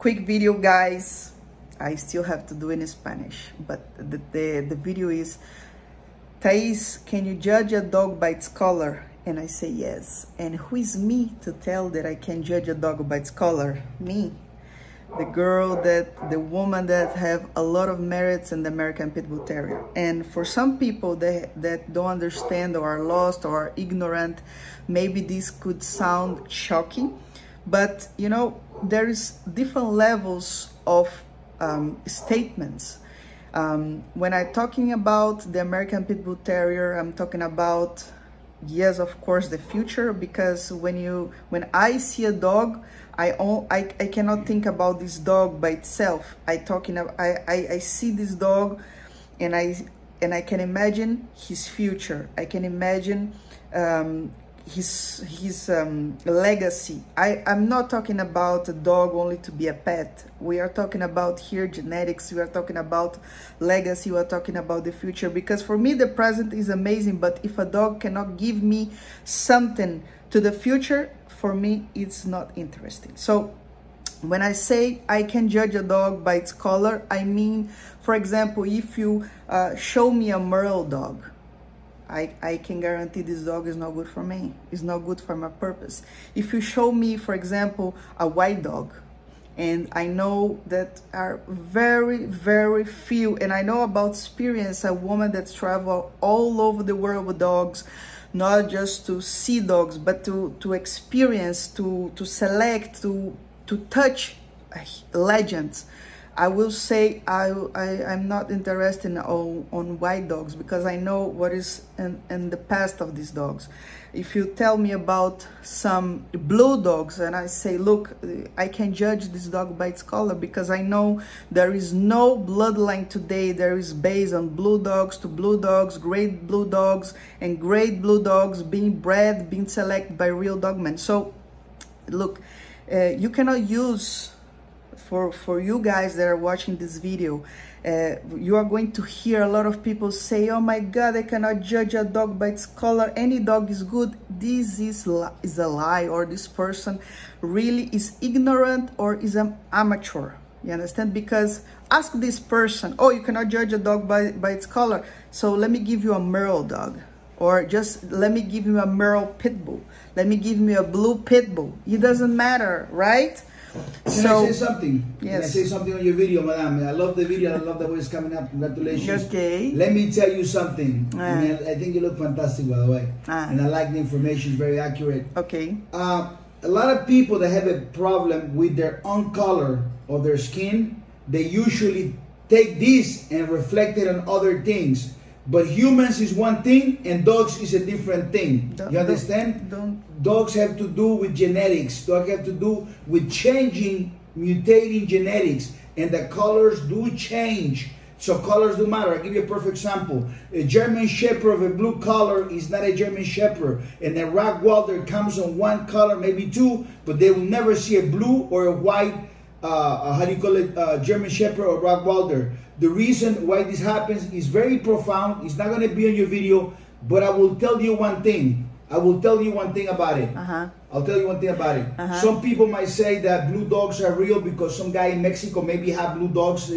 quick video, guys. I still have to do it in Spanish, but the video is, Thais, can you judge a dog by its color? And I say yes. And who is me to tell that I can judge a dog by its color? Me. The woman that have a lot of merits in the American Pit Bull Terrier. And for some people that don't understand or are lost or are ignorant, maybe this could sound shocking, but you know, there is different levels of statements. When I'm talking about the American Pit Bull Terrier, I'm talking about, yes, of course, the future, because when I see a dog, I cannot think about this dog by itself. I see this dog and I can imagine his future. I can imagine his legacy. I'm not talking about a dog only to be a pet. We are talking about here genetics, we are talking about legacy, we are talking about the future, because for me the present is amazing, but if a dog cannot give me something to the future, for me it's not interesting. So when I say I can judge a dog by its color, I mean, for example, if you show me a Merle dog, I can guarantee this dog is not good for me. It's not good for my purpose. If you show me, for example, a white dog, and I know that are very, very few, and I know about experience, a woman that's traveled all over the world with dogs, not just to see dogs, but to experience, to select, to touch legends. I will say I'm not interested on white dogs, because I know what is in the past of these dogs. If you tell me about some blue dogs and I say, look, I can judge this dog by its color, because I know there is no bloodline today that is based on blue dogs to blue dogs, great blue dogs, and great blue dogs being bred, being selected by real dogmen. So look, you cannot use, for you guys that are watching this video, you are going to hear a lot of people say, oh my God, I cannot judge a dog by its color, any dog is good. This is a lie, or this person really is ignorant or is an amateur. You understand? Because ask this person, oh, you cannot judge a dog by its color, so let me give you a Merle dog, or just let me give you a Merle pit bull, let me give you a blue pit bull. It doesn't matter, right? Can I say something? Yes. Can I say something on your video, madam? I love the video. I love the way it's coming up. Congratulations. Okay. Let me tell you something. I mean, I think you look fantastic, by the way. And I like the information. It's very accurate. Okay. A lot of people that have a problem with their own color of their skin, they usually take this and reflect it on other things. But humans is one thing and dogs is a different thing. You understand? Dogs have to do with genetics. Dogs have to do with changing, mutating genetics. And the colors do change. So colors do matter. I'll give you a perfect example. A German Shepherd of a blue color is not a German Shepherd. And a Rottweiler comes on one color, maybe two, but they will never see a blue or a white, how do you call it, German Shepherd or Rottweiler. The reason why this happens is very profound. It's not going to be on your video, but I will tell you one thing. I will tell you one thing about it. I'll tell you one thing about it. Some people might say that blue dogs are real because some guy in Mexico maybe have blue dogs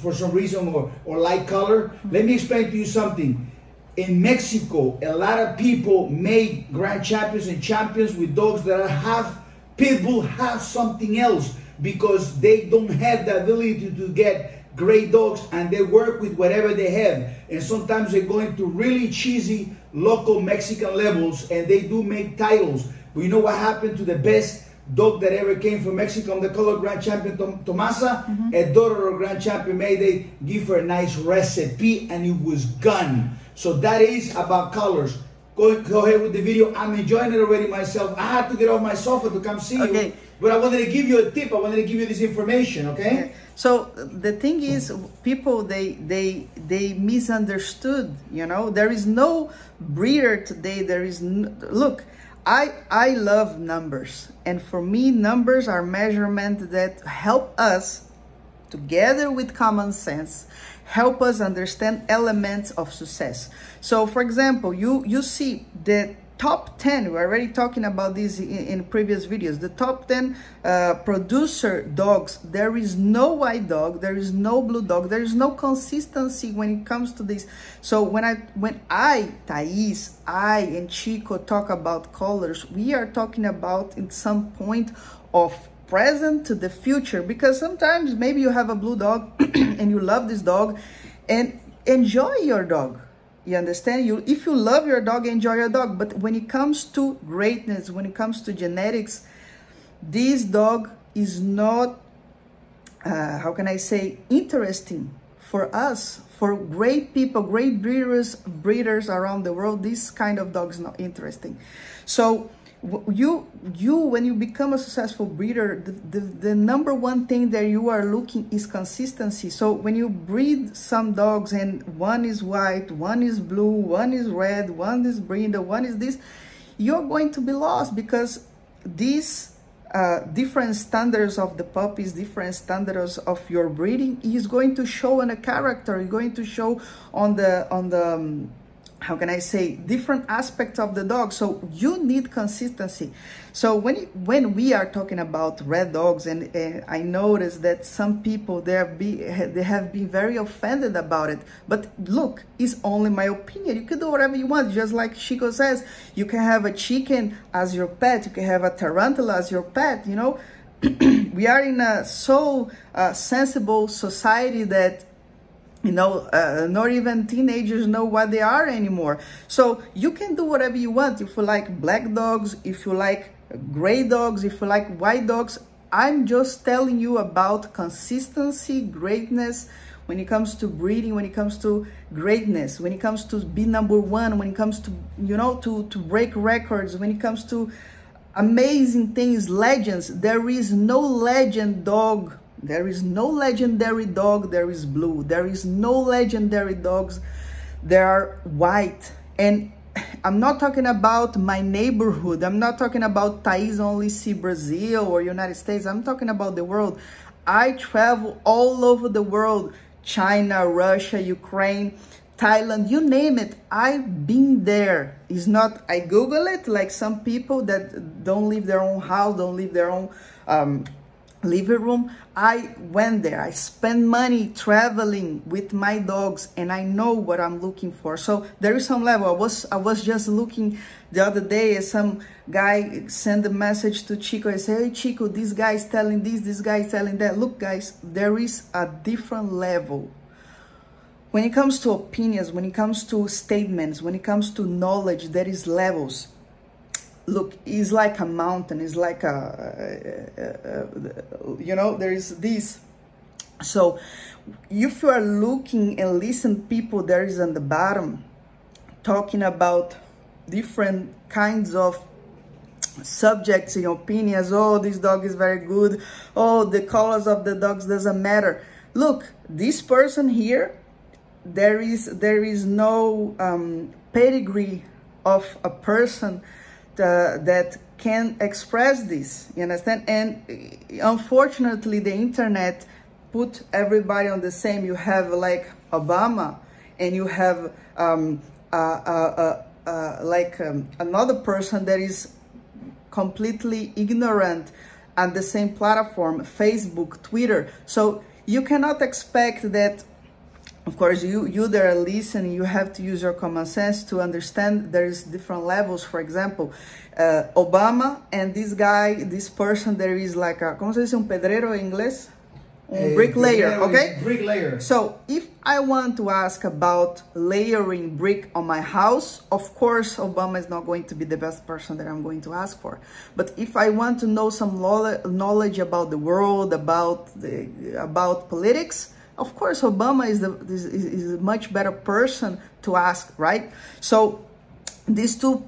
for some reason, or light color. Let me explain to you something. In Mexico, a lot of people make grand champions and champions with dogs that are half pit bull, half something else, because they don't have the ability to get great dogs, and they work with whatever they have. And sometimes they go into really cheesy local Mexican levels, and they do make titles. But you know what happened to the best dog that ever came from Mexico, the color Grand Champion Tomasa? A daughter of Grand Champion made, they give her a nice recipe, and it was gone. So that is about colors. Go ahead with the video. I'm enjoying it already myself. I had to get off my sofa to come see you. But I wanted to give you a tip. I wanted to give you this information, okay? So the thing is, people, they misunderstood, you know. There is no breeder today. There is look, I love numbers. And for me, numbers are measurement that help us, together with common sense, help us understand elements of success. So for example, you see that top 10, we're already talking about this in previous videos, the top 10 producer dogs, there is no white dog, there is no blue dog, there is no consistency when it comes to this. So when I, Thais, and Chico talk about colors, we are talking about in some point of present to the future, because sometimes maybe you have a blue dog and you love this dog, and enjoy your dog. You understand? If you love your dog, enjoy your dog. But when it comes to greatness, when it comes to genetics, this dog is not, how can I say, interesting for us, for great people, great breeders around the world. This kind of dog is not interesting. So you when you become a successful breeder, the number one thing that you are looking is consistency. So when you breed some dogs and one is white, one is blue, one is red, one is brindle, one is this, you're going to be lost, because these different standards of the puppies, different standards of your breeding is going to show on a character, going to show on the how can I say, different aspects of the dog. So you need consistency. So when we are talking about red dogs, and I noticed that some people, they have been very offended about it. But look, it's only my opinion. You can do whatever you want. Just like Chico says, you can have a chicken as your pet. You can have a tarantula as your pet, you know. We are in a so sensible society that, you know, not even teenagers know what they are anymore. So you can do whatever you want. If you like black dogs, if you like gray dogs, if you like white dogs, I'm just telling you about consistency, greatness, when it comes to breeding, when it comes to greatness, when it comes to be number one, when it comes to, you know, to break records, when it comes to amazing things, legends. There is no legend dog. There is no legendary dog, there is blue. There is no legendary dogs, there are white. And I'm not talking about my neighborhood. I'm not talking about Thais only see Brazil or United States. I'm talking about the world. I travel all over the world. China, Russia, Ukraine, Thailand, you name it. I've been there. It's not, I Google it like some people that don't leave their own house, don't leave their own living room. I went there. I spent money traveling with my dogs, and I know what I'm looking for. So there is some level. I was just looking the other day, and some guy sent a message to Chico and said, "Hey Chico, this guy is telling this guy is telling that." Look guys, there is a different level. When it comes to opinions, when it comes to statements, when it comes to knowledge, there is levels. Look, it's like a mountain, it's like you know, there is this. So if you are looking and listen people, there is on the bottom talking about different kinds of subjects and opinions. Oh, this dog is very good. Oh, the colors of the dogs doesn't matter. Look, this person here, there is no pedigree of a person that can express this, you understand? And unfortunately, the internet put everybody on the same. You have like Obama, and you have another person that is completely ignorant on the same platform, Facebook, Twitter. So you cannot expect that. Of course, you that are listening, you have to use your common sense to understand there is different levels. For example, Obama and this guy, this person, there is like a, ¿cómo se dice un pedrero en inglés? Un bricklayer, okay? Bricklayer. So if I want to ask about layering brick on my house, of course, Obama is not going to be the best person that I'm going to ask for. But if I want to know some knowledge about the world, about politics, of course, Obama is a much better person to ask, right? So these two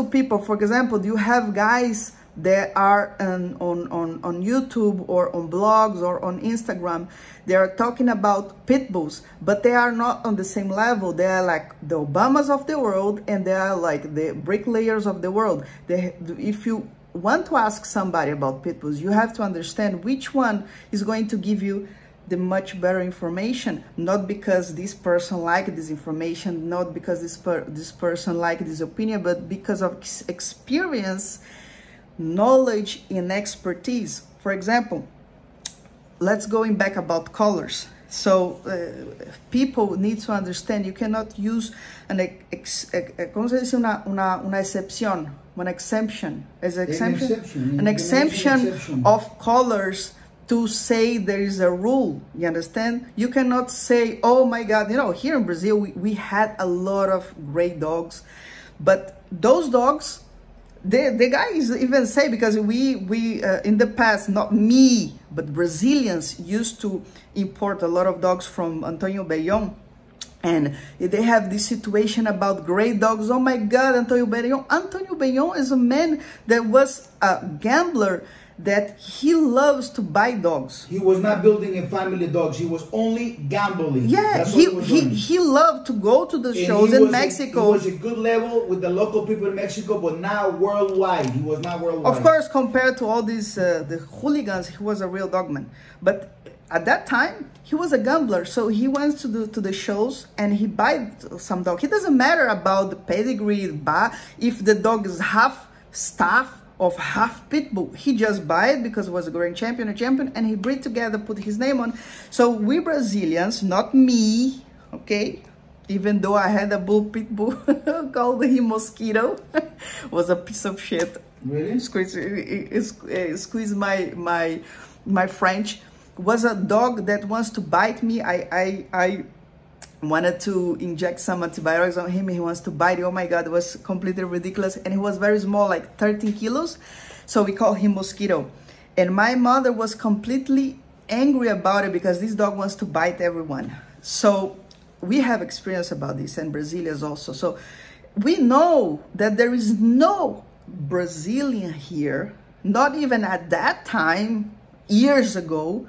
people, for example, you have guys that are on YouTube or on blogs or on Instagram. They are talking about pit bulls, but they are not on the same level. They are like the Obamas of the world, and they are like the bricklayers of the world. If you want to ask somebody about pit bulls, you have to understand which one is going to give you the much better information, not because this person liked this information, not because this person liked this opinion, but because of experience, knowledge, and expertise. For example, let's going back about colors. So people need to understand you cannot use an exemption of colors to say there is a rule. You understand? You cannot say, oh my God, you know, here in Brazil we had a lot of great dogs, but those dogs, the guys even say, because we in the past, not me, but Brazilians used to import a lot of dogs from Antonio Bellón, and they have this situation about great dogs. Oh my God, Antonio Bellón is a man that was a gambler, that he loves to buy dogs. He was not building a family of dogs. He was only gambling. Yeah, he loved to go to the shows in Mexico. He was a good level with the local people in Mexico, but now worldwide. He was not worldwide. Of course, compared to all these the hooligans, he was a real dogman. But at that time, he was a gambler. So he went to the shows and he buys some dog. It doesn't matter about the pedigree, if the dog is half staff of half pitbull. He just buy it because it was a grand champion, and he breed together, put his name on. So we Brazilians, not me, okay, even though I had a bull pitbull called him Mosquito, was a piece of shit. Really? Squeeze my French. Was a dog that wants to bite me. I wanted to inject some antibiotics on him. He wants to bite. Oh my God, it was completely ridiculous. And he was very small, like 13 kilos. So we call him Mosquito. And my mother was completely angry about it because this dog wants to bite everyone. So we have experience about this, and Brazilians also. So we know that there is no Brazilian here, not even at that time, years ago,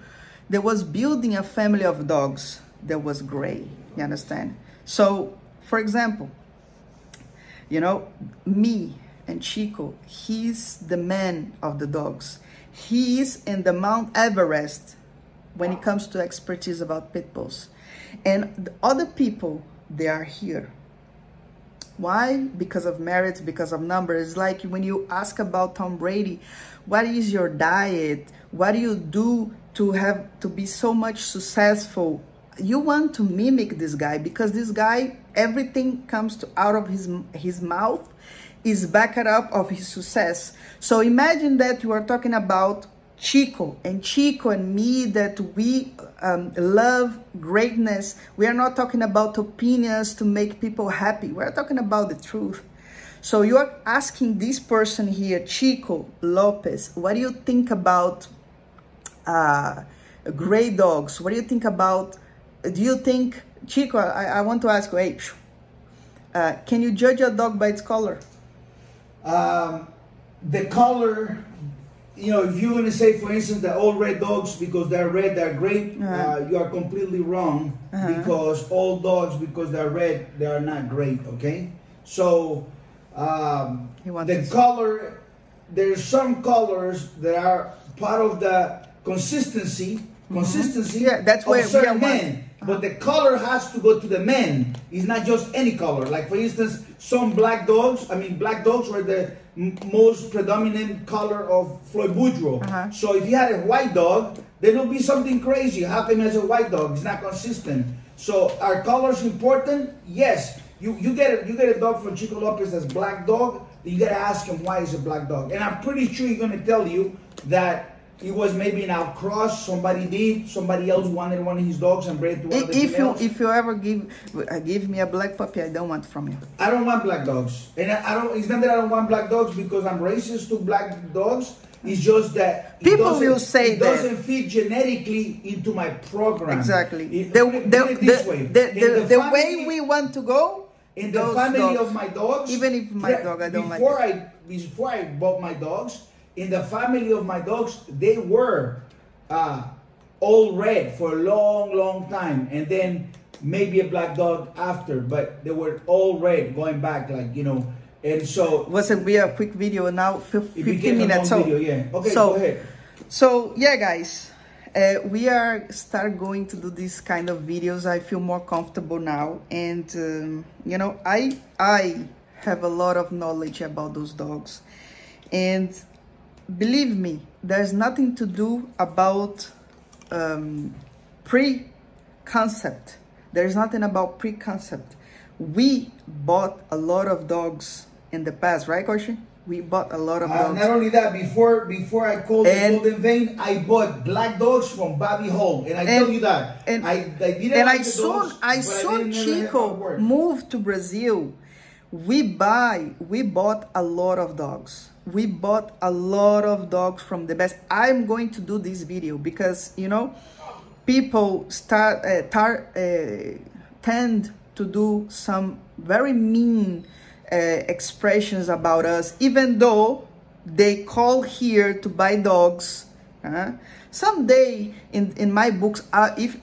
that was building a family of dogs that was gray. You understand? So, for example, you know, me and Chico, he's the man of the dogs. He is in the Mount Everest when it comes to expertise about pit bulls. And the other people, they are here. Why? Because of merits, because of numbers. It's like when you ask about Tom Brady, what is your diet? What do you do to be so much successful? You want to mimic this guy, because this guy, everything comes out of his mouth is backed up of his success. So imagine that you are talking about Chico and me, that we love greatness. We are not talking about opinions to make people happy. We are talking about the truth. So you are asking this person here, Chico López, what do you think about gray dogs? What do you think about, do you think, Chico, I want to ask you, hey, can you judge a dog by its color? The color, you know, if you're going to say, for instance, that all red dogs, because they're red, they're great, you are completely wrong, because all dogs, because they're red, they are not great, okay? So, the color, there's some colors that are part of the consistency yeah, that's where of certain men. But the color has to go to the men. It's not just any color. Like, for instance, some black dogs, black dogs were the most predominant color of Floyd Boudreaux. So if you had a white dog, there will be something crazy. How come as a white dog? It's not consistent. So are colors important? Yes. You get a dog from Chico López that's black dog, you got to ask him why he's a black dog. And I'm pretty sure he's going to tell you that it was maybe an outcross. Somebody else wanted one of his dogs and bred to one of the females. If you ever give me a black puppy, I don't want from you. I don't want black dogs, and I don't. It's not that I don't want black dogs because I'm racist to black dogs. It's just that people will say it doesn't fit genetically into my program. Exactly. The way we want to go. In the family of my dogs, even if my dog, I don't like it. Before I bought my dogs, in the family of my dogs, they were all red for a long time, and then maybe a black dog after, but they were all red going back, like, you know. And so wasn't we a quick video now, 15 minutes? Video, yeah. Okay, so, go ahead. So yeah, guys, We are start going to do this kind of videos. I feel more comfortable now, and you know, I have a lot of knowledge about those dogs, and believe me, there's nothing to do about pre-concept. There's nothing about pre-concept. We bought a lot of dogs in the past, right, Koshi? We bought a lot of dogs. Not only that, before I called the Golden Vein, I bought black dogs from Bobby Hall, and I tell you that. I didn't like the dogs, I saw Chico move to Brazil. We bought a lot of dogs. We bought a lot of dogs from the best. I'm going to do this video because, you know, people tend to do some very mean expressions about us, even though they call here to buy dogs. Someday in my books,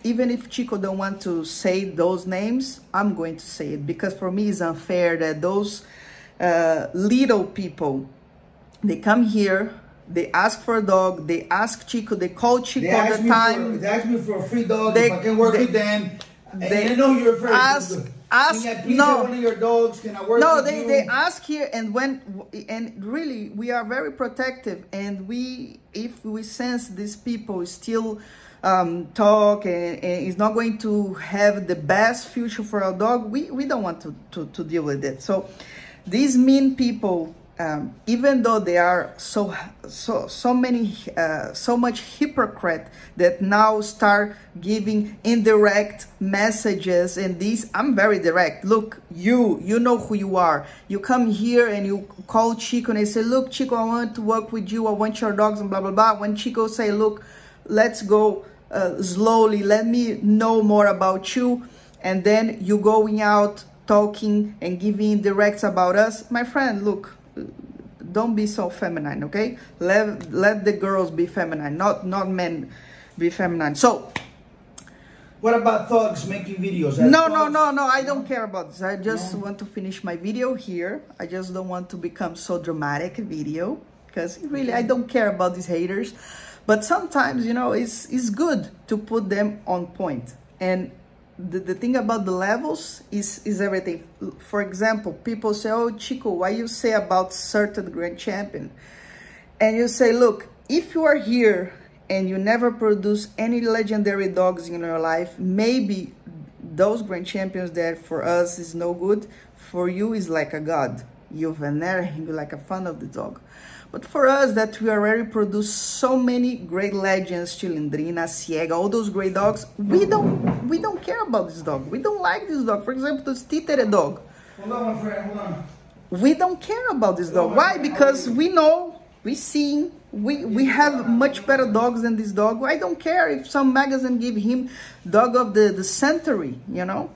even if Chico don't want to say those names, I'm going to say it, because for me it's unfair that those little people, they come here, they ask for a dog, they ask Chico, they call Chico all the time. They ask me for a free dog, if I can work with them. And I know you're very good. Can I please have one of your dogs? Can I work with you? They ask here, and really we are very protective, and if we sense these people still talk and is not going to have the best future for our dog, we don't want to deal with it. So these mean people, even though they are so much hypocrite that now start giving indirect messages, and these, I'm very direct. Look, you know who you are. You come here and you call Chico and they say, look, Chico, I want to work with you, I want your dogs, and blah blah blah. When Chico say, look, let's go slowly, let me know more about you, and then you going out talking and giving directs about us, my friend, look, don't be so feminine, okay? Let the girls be feminine, not men be feminine. So what about thugs making videos? No, I don't care about this. I just want to finish my video here. I just don't want to become so dramatic video, because really I don't care about these haters. But sometimes, you know, it's good to put them on point. And the thing about the levels is everything. For example, people say, oh, Chico, why you say about certain grand champion? And you say, look, if you are here and you never produce any legendary dogs in your life, maybe those grand champions that for us is no good, for you is like a god. You venerate him, you like a fan of the dog. But for us that we already produce so many great legends, Chilindrina, Ciega, all those great dogs, we don't care about this dog. We don't like this dog. For example, this TÍTERE dog. Hold on, my friend, hold on. We don't care about this dog. Why? Because we know, we see, we have much better dogs than this dog. I don't care if some magazine give him dog of the century, you know.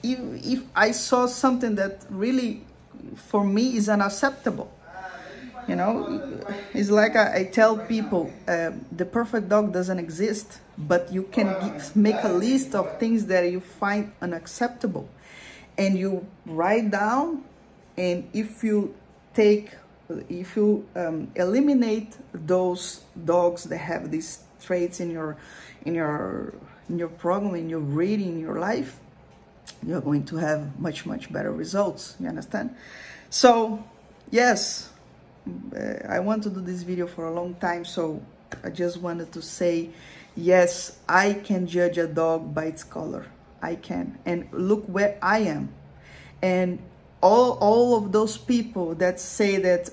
If I saw something that really, for me, is unacceptable. You know, it's like I tell people, the perfect dog doesn't exist, but you can make a list of things that you find unacceptable, and you write down, and if you eliminate those dogs that have these traits in your program, in your reading, in your life, you're going to have much better results. You understand? So yes, I want to do this video for a long time, so I just wanted to say, yes, I can judge a dog by its color. I can. And look where I am. And all of those people that say that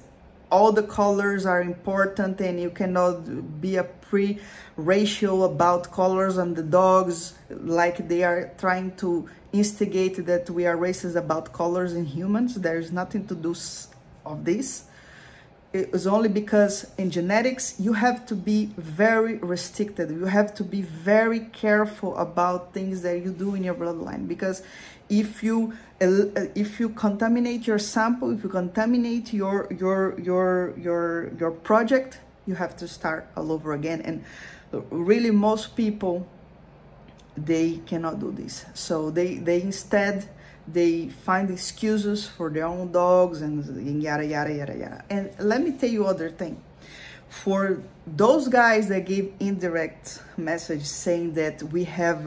all the colors are important and you cannot be a pre-ratio about colors on the dogs, like they are trying to instigate that we are racist about colors in humans. There is nothing to do of this. It was only because in genetics, you have to be very restricted. You have to be very careful about things that you do in your bloodline. Because if you contaminate your sample, if you contaminate your project, you have to start all over again. And really, most people, they cannot do this. So they instead, they find excuses for their own dogs and yada, yada, yada, yada. And let me tell you other thing. For those guys that gave indirect message saying that we have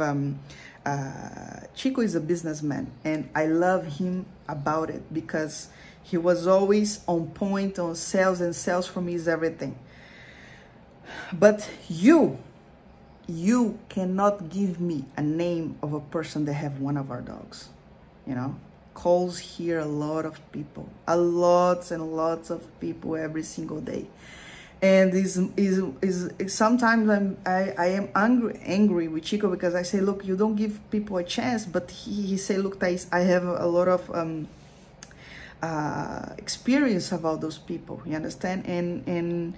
Chico is a businessman, and I love him about it because he was always on point on sales, and sales for me is everything. But you cannot give me a name of a person that have one of our dogs, you know. Calls here a lot of people, lots and lots of people every single day. And sometimes I am angry with Chico because I say, look, you don't give people a chance. But he say, look, Thais, I have a lot of experience about those people, you understand? And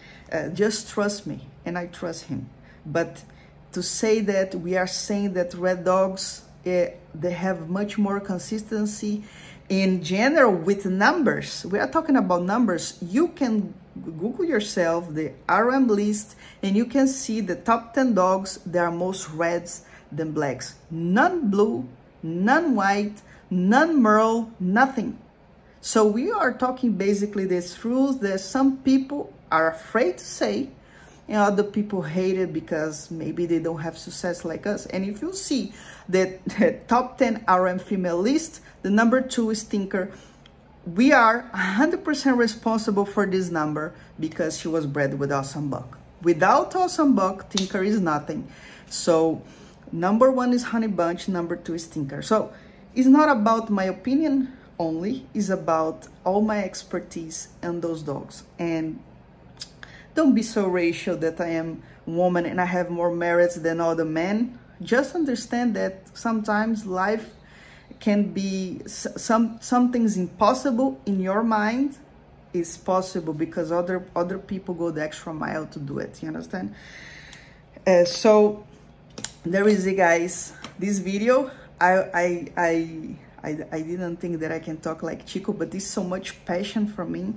just trust me, and I trust him. But to say that we are saying that red dogs, they have much more consistency in general with numbers. We are talking about numbers. You can Google yourself the RM list, and you can see the top 10 dogs that are most reds than blacks. None blue, none white, none merle, nothing. So we are talking basically these rules that some people are afraid to say, and other people hate it because maybe they don't have success like us. And if you see the top 10 RM female list, the number 2 is Tinker. We are 100% responsible for this number because she was bred with Awesome Buck. Without Awesome Buck, Tinker is nothing. So number 1 is Honey Bunch, number 2 is Tinker. So it's not about my opinion only, it's about all my expertise in those dogs. And don't be so racial that I am a woman and I have more merits than other men. Just understand that sometimes life can be, something's impossible in your mind is possible because other people go the extra mile to do it, you understand? So there is it, guys. This video, I didn't think that I can talk like Chico, but this is so much passion from me.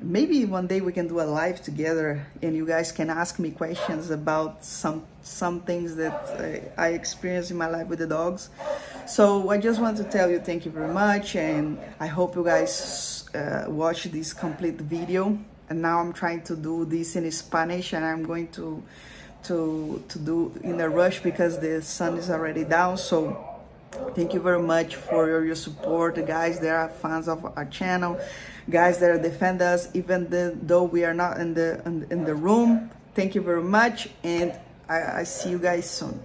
Maybe one day we can do a live together and you guys can ask me questions about some things that I experienced in my life with the dogs. So I just want to tell you thank you very much, and I hope you guys watch this complete video. And now I'm trying to do this in Spanish, and I'm going to do in a rush because the sun is already down. So thank you very much for your support, the guys that are fans of our channel, guys that defend us even though we are not in the room. Thank you very much, and I see you guys soon.